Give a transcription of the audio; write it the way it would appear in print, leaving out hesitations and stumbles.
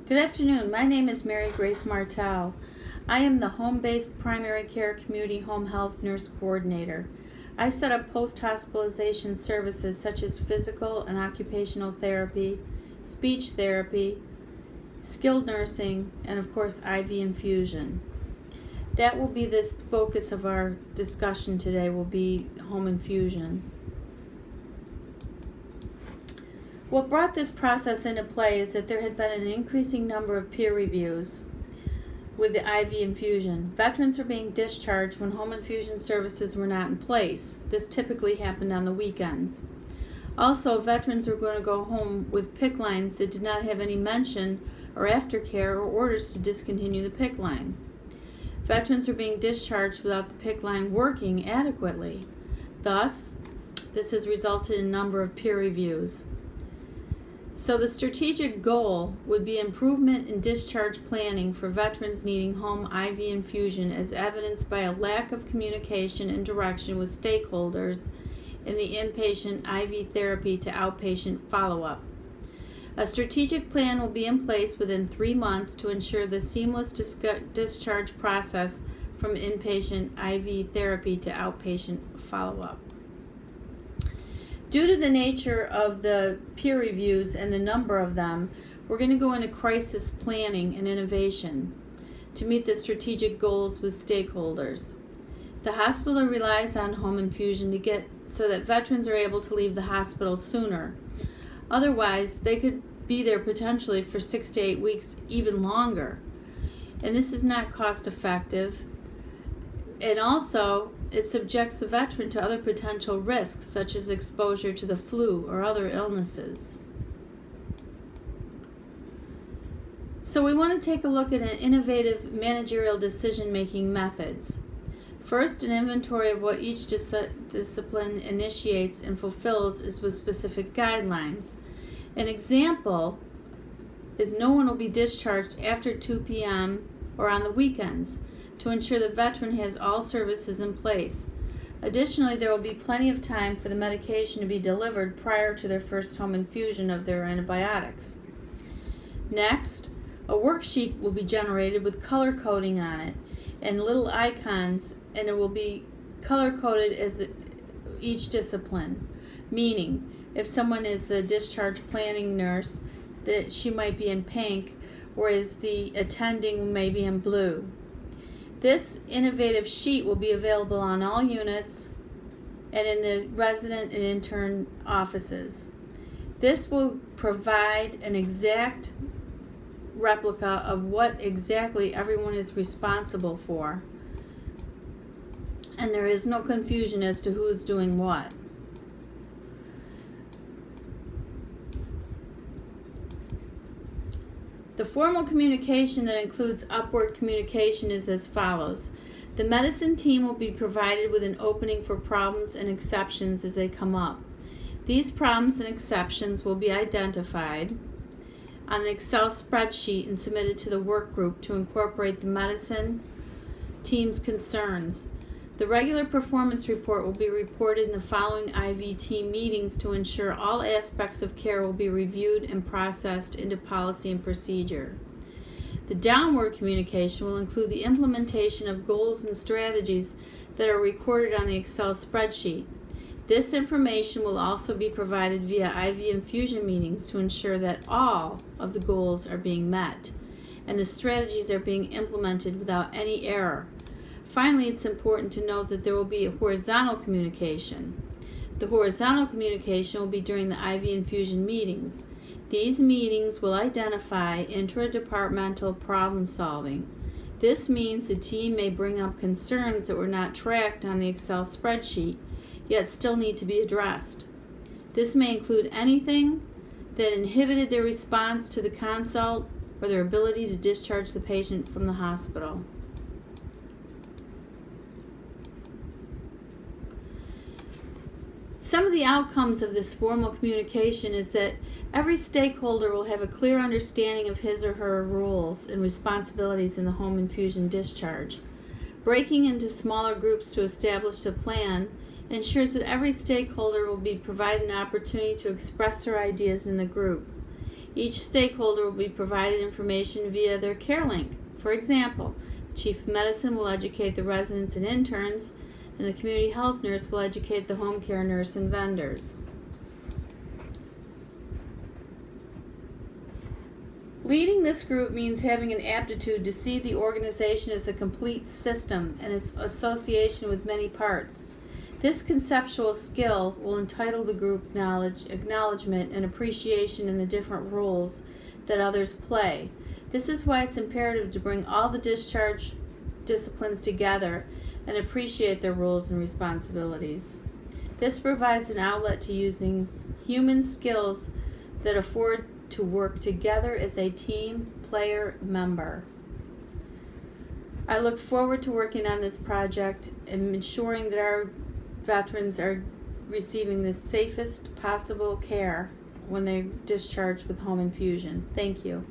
Good afternoon. My name is Mary Grace Martel. I am the home-based primary care community home health nurse coordinator. I set up post-hospitalization services such as physical and occupational therapy, speech therapy, skilled nursing, and of course IV infusion. That will be the focus of our discussion today, will be home infusion. What brought this process into play is that there had been an increasing number of peer reviews with the IV infusion. Veterans are being discharged when home infusion services were not in place. This typically happened on the weekends. Also, veterans were going to go home with PICC lines that did not have any mention or aftercare or orders to discontinue the PICC line. Veterans are being discharged without the PICC line working adequately. Thus, this has resulted in a number of peer reviews. So the strategic goal would be improvement in discharge planning for veterans needing home IV infusion, as evidenced by a lack of communication and direction with stakeholders in the inpatient IV therapy to outpatient follow-up. A strategic plan will be in place within 3 months to ensure the seamless discharge process from inpatient IV therapy to outpatient follow-up. Due to the nature of the peer reviews and the number of them, we're going to go into crisis planning and innovation to meet the strategic goals with stakeholders. The hospital relies on home infusion to get so that veterans are able to leave the hospital sooner. Otherwise, they could be there potentially for 6 to 8 weeks, even longer. And this is not cost effective. And also, it subjects the veteran to other potential risks, such as exposure to the flu or other illnesses. So we want to take a look at an innovative managerial decision-making methods. First, an inventory of what each discipline initiates and fulfills is with specific guidelines. An example is no one will be discharged after 2 p.m. or on the weekends, to ensure the veteran has all services in place. Additionally, there will be plenty of time for the medication to be delivered prior to their first home infusion of their antibiotics. Next, a worksheet will be generated with color coding on it and little icons, and it will be color coded as each discipline, meaning if someone is the discharge planning nurse, that she might be in pink, whereas the attending may be in blue. This innovative sheet will be available on all units and in the resident and intern offices. This will provide an exact replica of what exactly everyone is responsible for, and there is no confusion as to who is doing what. The formal communication that includes upward communication is as follows. The medicine team will be provided with an opening for problems and exceptions as they come up. These problems and exceptions will be identified on an Excel spreadsheet and submitted to the work group to incorporate the medicine team's concerns. The regular performance report will be reported in the following IV team meetings to ensure all aspects of care will be reviewed and processed into policy and procedure. The downward communication will include the implementation of goals and strategies that are recorded on the Excel spreadsheet. This information will also be provided via IV infusion meetings to ensure that all of the goals are being met and the strategies are being implemented without any error. Finally, it's important to note that there will be a horizontal communication. The horizontal communication will be during the IV infusion meetings. These meetings will identify intradepartmental problem solving. This means the team may bring up concerns that were not tracked on the Excel spreadsheet, yet still need to be addressed. This may include anything that inhibited their response to the consult or their ability to discharge the patient from the hospital. Some of the outcomes of this formal communication is that every stakeholder will have a clear understanding of his or her roles and responsibilities in the home infusion discharge. Breaking into smaller groups to establish a plan ensures that every stakeholder will be provided an opportunity to express their ideas in the group. Each stakeholder will be provided information via their care link. For example, the chief of medicine will educate the residents and interns, and the community health nurse will educate the home care nurse and vendors. Leading this group means having an aptitude to see the organization as a complete system and its association with many parts. This conceptual skill will entitle the group knowledge, acknowledgement, and appreciation in the different roles that others play. This is why it's imperative to bring all the discharge disciplines together and appreciate their roles and responsibilities. This provides an outlet to using human skills that afford to work together as a team player member. I look forward to working on this project and ensuring that our veterans are receiving the safest possible care when they discharge with home infusion. Thank you.